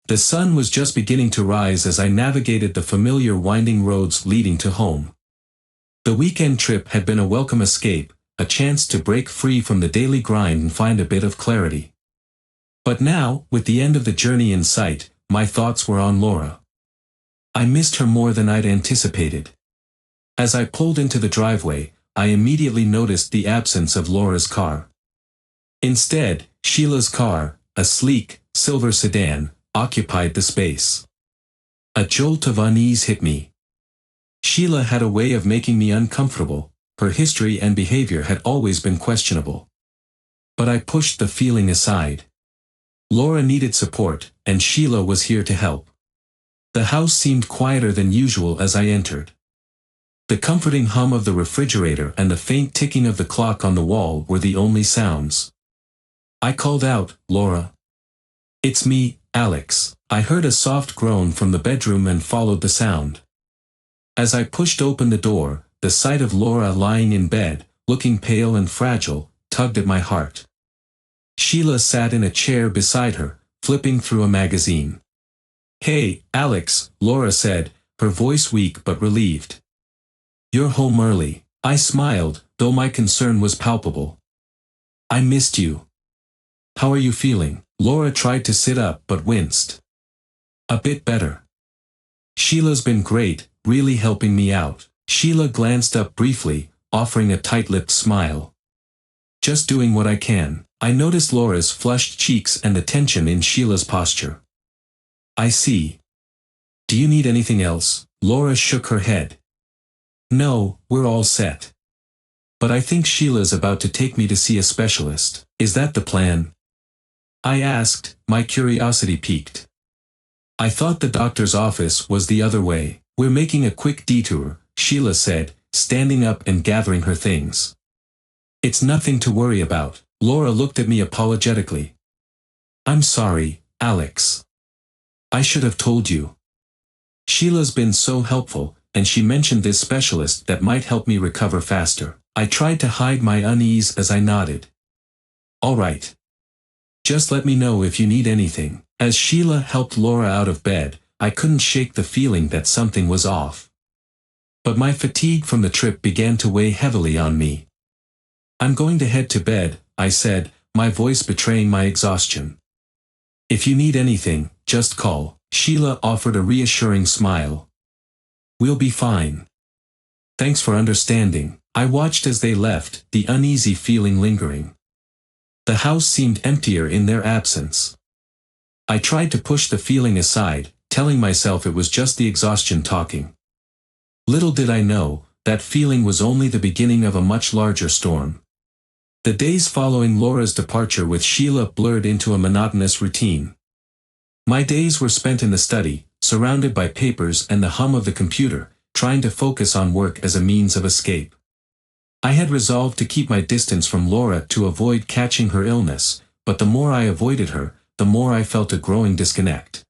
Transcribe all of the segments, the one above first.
The sun was just beginning to rise as I navigated the familiar winding roads leading to home. The weekend trip had been a welcome escape, a chance to break free from the daily grind and find a bit of clarity. But now, with the end of the journey in sight, my thoughts were on Laura. I missed her more than I'd anticipated. As I pulled into the driveway, I immediately noticed the absence of Laura's car. Instead, Sheila's car, a sleek, silver sedan, occupied the space. A jolt of unease hit me. Sheila had a way of making me uncomfortable. Her history and behavior had always been questionable. But I pushed the feeling aside. Laura needed support, and Sheila was here to help. The house seemed quieter than usual as I entered. The comforting hum of the refrigerator and the faint ticking of the clock on the wall were the only sounds. I called out, "Laura." "It's me, Alex." I heard a soft groan from the bedroom and followed the sound. As I pushed open the door, the sight of Laura lying in bed, looking pale and fragile, tugged at my heart. Sheila sat in a chair beside her, flipping through a magazine. "Hey, Alex," Laura said, her voice weak but relieved. "You're home early." I smiled, though my concern was palpable. "I missed you." "How are you feeling?" Laura tried to sit up but winced. "A bit better. Sheila's been great, really helping me out." Sheila glanced up briefly, offering a tight-lipped smile. "Just doing what I can." I noticed Laura's flushed cheeks and the tension in Sheila's posture. "I see. Do you need anything else?" Laura shook her head. "No, we're all set. But I think Sheila's about to take me to see a specialist." "Is that the plan?" I asked, my curiosity piqued. "I thought the doctor's office was the other way." "We're making a quick detour," Sheila said, standing up and gathering her things. "It's nothing to worry about." Laura looked at me apologetically. "I'm sorry, Alex. I should have told you. Sheila's been so helpful, and she mentioned this specialist that might help me recover faster." I tried to hide my unease as I nodded. "All right. Just let me know if you need anything." As Sheila helped Laura out of bed, I couldn't shake the feeling that something was off. But my fatigue from the trip began to weigh heavily on me. "I'm going to head to bed," I said, my voice betraying my exhaustion. "If you need anything, just call." Sheila offered a reassuring smile. "We'll be fine. Thanks for understanding." I watched as they left, the uneasy feeling lingering. The house seemed emptier in their absence. I tried to push the feeling aside, telling myself it was just the exhaustion talking. Little did I know, that feeling was only the beginning of a much larger storm. The days following Laura's departure with Sheila blurred into a monotonous routine. My days were spent in the study, surrounded by papers and the hum of the computer, trying to focus on work as a means of escape. I had resolved to keep my distance from Laura to avoid catching her illness, but the more I avoided her, the more I felt a growing disconnect.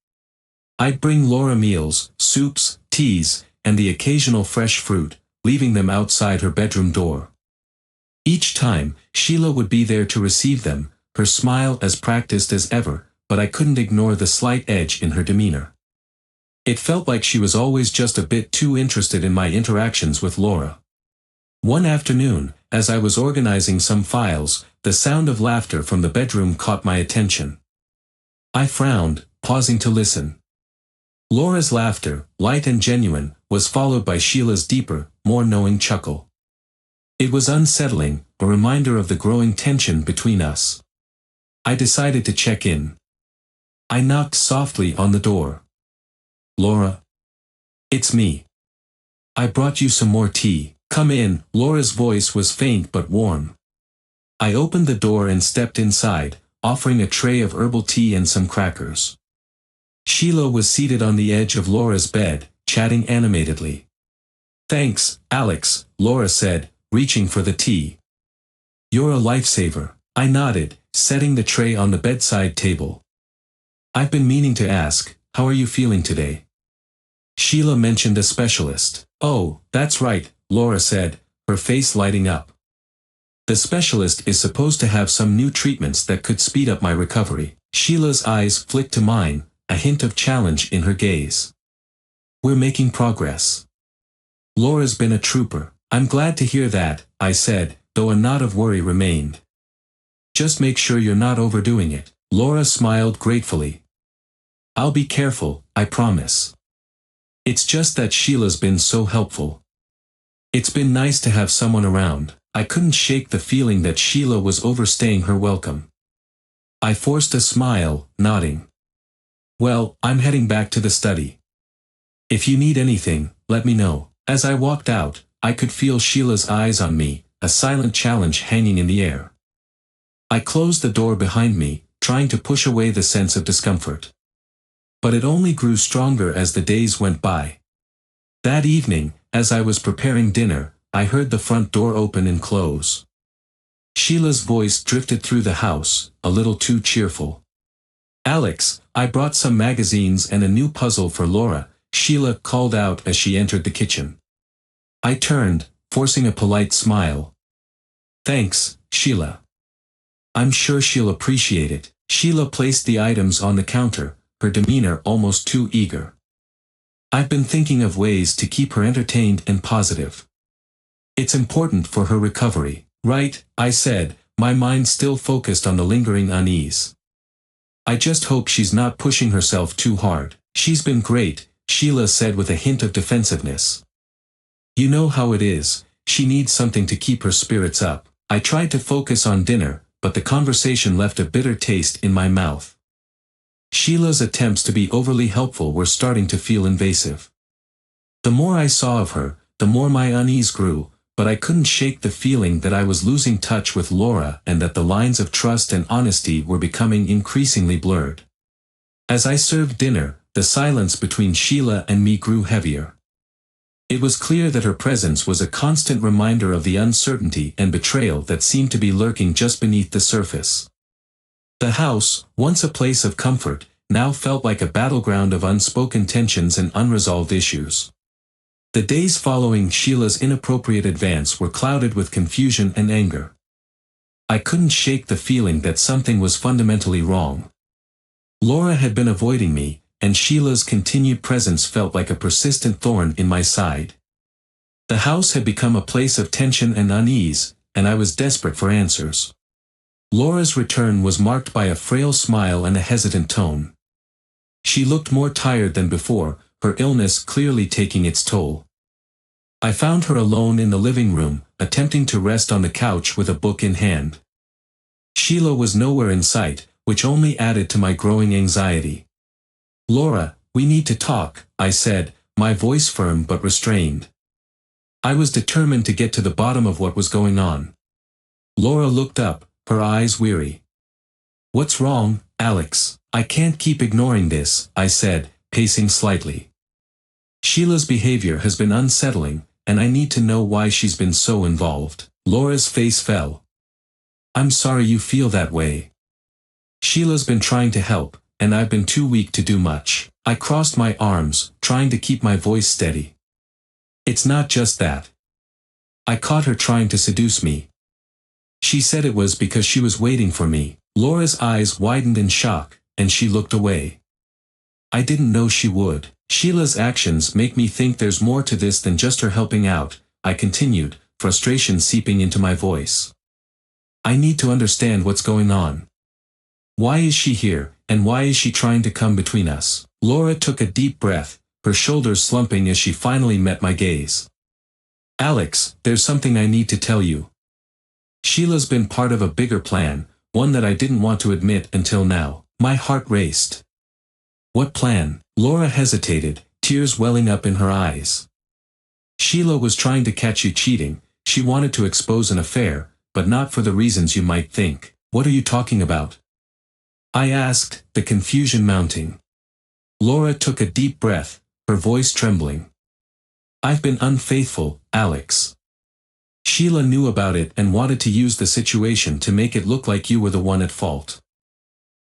I'd bring Laura meals, soups, teas, and the occasional fresh fruit, leaving them outside her bedroom door. Each time, Sheila would be there to receive them, her smile as practiced as ever, but I couldn't ignore the slight edge in her demeanor. It felt like she was always just a bit too interested in my interactions with Laura. One afternoon, as I was organizing some files, the sound of laughter from the bedroom caught my attention. I frowned, pausing to listen. Laura's laughter, light and genuine, was followed by Sheila's deeper, more knowing chuckle. It was unsettling, a reminder of the growing tension between us. I decided to check in. I knocked softly on the door. "Laura?" "It's me. I brought you some more tea. Come in." Laura's voice was faint but warm. I opened the door and stepped inside, offering a tray of herbal tea and some crackers. Sheila was seated on the edge of Laura's bed, chatting animatedly. "Thanks, Alex," Laura said, reaching for the tea. "You're a lifesaver." I nodded, setting the tray on the bedside table. "I've been meaning to ask, how are you feeling today?" Sheila mentioned a specialist. "Oh, that's right," Laura said, her face lighting up. "The specialist is supposed to have some new treatments that could speed up my recovery." Sheila's eyes flicked to mine, a hint of challenge in her gaze. "We're making progress. Laura's been a trooper." "I'm glad to hear that," I said, though a knot of worry remained. "Just make sure you're not overdoing it." Laura smiled gratefully. "I'll be careful, I promise. It's just that Sheila's been so helpful. It's been nice to have someone around." I couldn't shake the feeling that Sheila was overstaying her welcome. I forced a smile, nodding. "Well, I'm heading back to the study. If you need anything, let me know." As I walked out, I could feel Sheila's eyes on me, a silent challenge hanging in the air. I closed the door behind me, trying to push away the sense of discomfort. But it only grew stronger as the days went by. That evening, as I was preparing dinner, I heard the front door open and close. Sheila's voice drifted through the house, a little too cheerful. "Alex, I brought some magazines and a new puzzle for Laura," Sheila called out as she entered the kitchen. I turned, forcing a polite smile. "Thanks, Sheila. I'm sure she'll appreciate it." Sheila placed the items on the counter, her demeanor almost too eager. "I've been thinking of ways to keep her entertained and positive. It's important for her recovery." "Right," I said, my mind still focused on the lingering unease. "I just hope she's not pushing herself too hard." "She's been great," Sheila said with a hint of defensiveness. "You know how it is, she needs something to keep her spirits up." I tried to focus on dinner, but the conversation left a bitter taste in my mouth. Sheila's attempts to be overly helpful were starting to feel invasive. The more I saw of her, the more my unease grew, but I couldn't shake the feeling that I was losing touch with Laura and that the lines of trust and honesty were becoming increasingly blurred. As I served dinner, the silence between Sheila and me grew heavier. It was clear that her presence was a constant reminder of the uncertainty and betrayal that seemed to be lurking just beneath the surface. The house, once a place of comfort, now felt like a battleground of unspoken tensions and unresolved issues. The days following Sheila's inappropriate advance were clouded with confusion and anger. I couldn't shake the feeling that something was fundamentally wrong. Laura had been avoiding me, and Sheila's continued presence felt like a persistent thorn in my side. The house had become a place of tension and unease, and I was desperate for answers. Laura's return was marked by a frail smile and a hesitant tone. She looked more tired than before, her illness clearly taking its toll. I found her alone in the living room, attempting to rest on the couch with a book in hand. Sheila was nowhere in sight, which only added to my growing anxiety. "Laura, we need to talk," I said, my voice firm but restrained. I was determined to get to the bottom of what was going on. Laura looked up, her eyes weary. "What's wrong, Alex?" "I can't keep ignoring this," I said, pacing slightly. "Sheila's behavior has been unsettling, and I need to know why she's been so involved." Laura's face fell. "I'm sorry you feel that way. Sheila's been trying to help, and I've been too weak to do much." I crossed my arms, trying to keep my voice steady. "It's not just that. I caught her trying to seduce me. She said it was because she was waiting for me." Laura's eyes widened in shock, and she looked away. "I didn't know she would. Sheila's actions make me think there's more to this than just her helping out," I continued, frustration seeping into my voice. "I need to understand what's going on. Why is she here, and why is she trying to come between us?" Laura took a deep breath, her shoulders slumping as she finally met my gaze. "Alex, there's something I need to tell you. Sheila's been part of a bigger plan, one that I didn't want to admit until now." My heart raced. "What plan?" Laura hesitated, tears welling up in her eyes. "Sheila was trying to catch you cheating. She wanted to expose an affair, but not for the reasons you might think." "What are you talking about?" I asked, the confusion mounting. Laura took a deep breath, her voice trembling. "I've been unfaithful, Alex. Sheila knew about it and wanted to use the situation to make it look like you were the one at fault.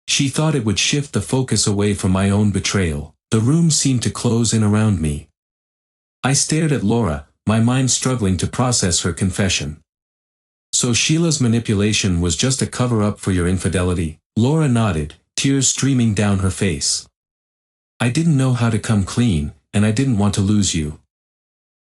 She thought it would shift the focus away from my own betrayal." The room seemed to close in around me. I stared at Laura, my mind struggling to process her confession. "So Sheila's manipulation was just a cover-up for your infidelity?" Laura nodded, tears streaming down her face. I didn't know how to come clean, and I didn't want to lose you.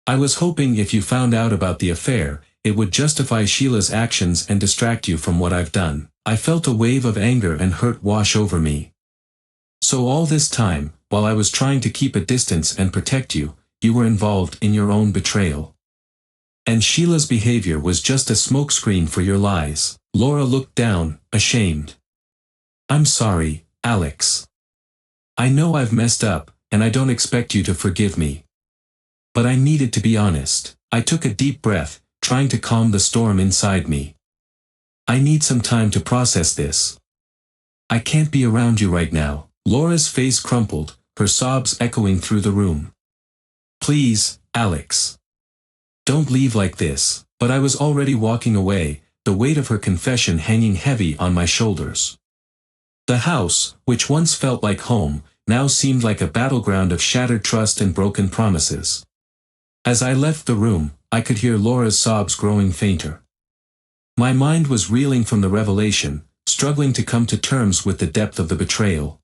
I was hoping if you found out about the affair, it would justify Sheila's actions and distract you from what I've done. I felt a wave of anger and hurt wash over me. So all this time, while I was trying to keep a distance and protect you, you were involved in your own betrayal. And Sheila's behavior was just a smokescreen for your lies. Laura looked down, ashamed. I'm sorry, Alex. I know I've messed up, and I don't expect you to forgive me. But I needed to be honest. I took a deep breath, trying to calm the storm inside me. I need some time to process this. I can't be around you right now. Laura's face crumpled, her sobs echoing through the room. Please, Alex. Don't leave like this. But I was already walking away, the weight of her confession hanging heavy on my shoulders. The house, which once felt like home, now seemed like a battleground of shattered trust and broken promises. As I left the room, I could hear Laura's sobs growing fainter. My mind was reeling from the revelation, struggling to come to terms with the depth of the betrayal.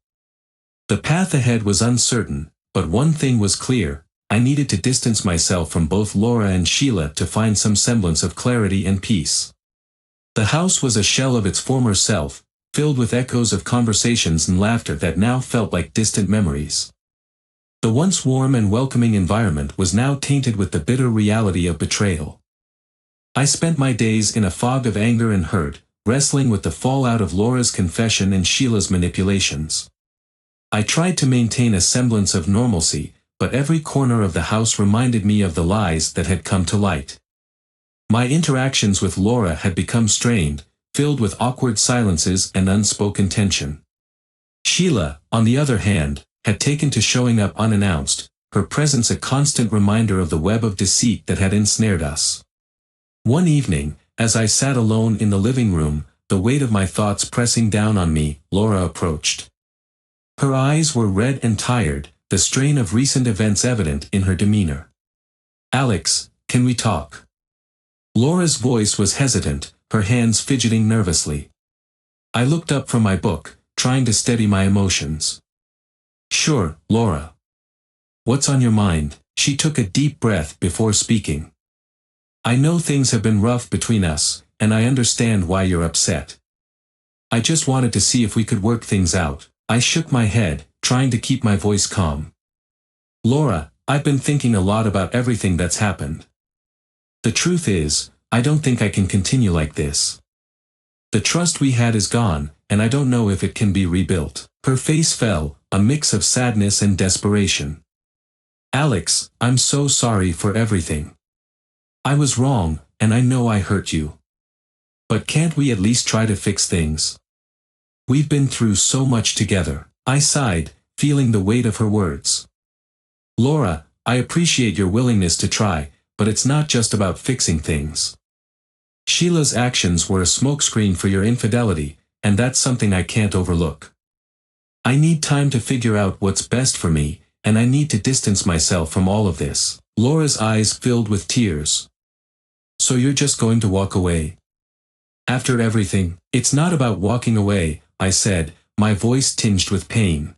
The path ahead was uncertain, but one thing was clear: I needed to distance myself from both Laura and Sheila to find some semblance of clarity and peace. The house was a shell of its former self, filled with echoes of conversations and laughter that now felt like distant memories. The once warm and welcoming environment was now tainted with the bitter reality of betrayal. I spent my days in a fog of anger and hurt, wrestling with the fallout of Laura's confession and Sheila's manipulations. I tried to maintain a semblance of normalcy, but every corner of the house reminded me of the lies that had come to light. My interactions with Laura had become strained, filled with awkward silences and unspoken tension. Sheila, on the other hand, had taken to showing up unannounced, her presence a constant reminder of the web of deceit that had ensnared us. One evening, as I sat alone in the living room, the weight of my thoughts pressing down on me, Laura approached. Her eyes were red and tired, the strain of recent events evident in her demeanor. Alex, can we talk? Laura's voice was hesitant, her hands fidgeting nervously. I looked up from my book, trying to steady my emotions. Sure, Laura. What's on your mind? She took a deep breath before speaking. I know things have been rough between us, and I understand why you're upset. I just wanted to see if we could work things out. I shook my head, trying to keep my voice calm. Laura, I've been thinking a lot about everything that's happened. The truth is, I don't think I can continue like this. The trust we had is gone, and I don't know if it can be rebuilt. Her face fell, a mix of sadness and desperation. Alex, I'm so sorry for everything. I was wrong, and I know I hurt you. But can't we at least try to fix things? We've been through so much together. I sighed, feeling the weight of her words. Laura, I appreciate your willingness to try, but it's not just about fixing things. Sheila's actions were a smokescreen for your infidelity, and that's something I can't overlook. I need time to figure out what's best for me, and I need to distance myself from all of this. Laura's eyes filled with tears. So you're just going to walk away? After everything? It's not about walking away, I said, my voice tinged with pain.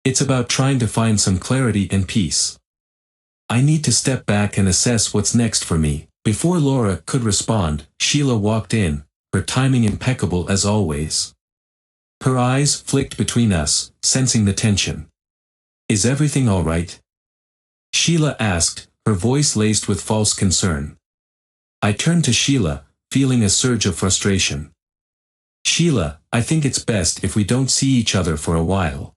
It's about trying to find some clarity and peace. I need to step back and assess what's next for me. Before Laura could respond, Sheila walked in, her timing impeccable as always. Her eyes flicked between us, sensing the tension. Is everything all right? Sheila asked, her voice laced with false concern. I turned to Sheila, feeling a surge of frustration. Sheila, I think it's best if we don't see each other for a while.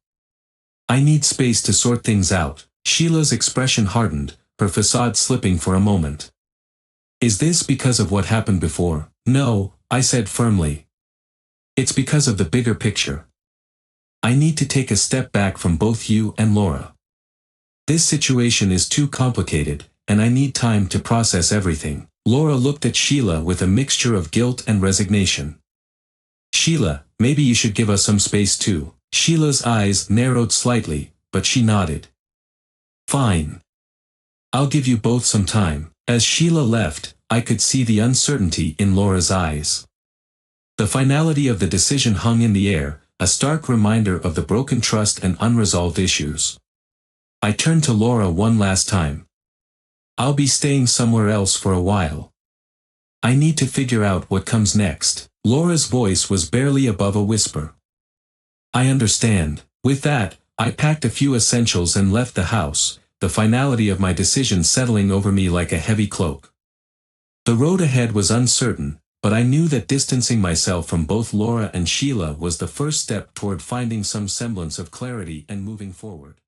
I need space to sort things out. Sheila's expression hardened, her facade slipping for a moment. Is this because of what happened before? No, I said firmly. It's because of the bigger picture. I need to take a step back from both you and Laura. This situation is too complicated, and I need time to process everything. Laura looked at Sheila with a mixture of guilt and resignation. Sheila, maybe you should give us some space too. Sheila's eyes narrowed slightly, but she nodded. Fine. I'll give you both some time. As Sheila left, I could see the uncertainty in Laura's eyes. The finality of the decision hung in the air, a stark reminder of the broken trust and unresolved issues. I turned to Laura one last time. I'll be staying somewhere else for a while. I need to figure out what comes next. Laura's voice was barely above a whisper. I understand. With that, I packed a few essentials and left the house, the finality of my decision settling over me like a heavy cloak. The road ahead was uncertain, but I knew that distancing myself from both Laura and Sheila was the first step toward finding some semblance of clarity and moving forward.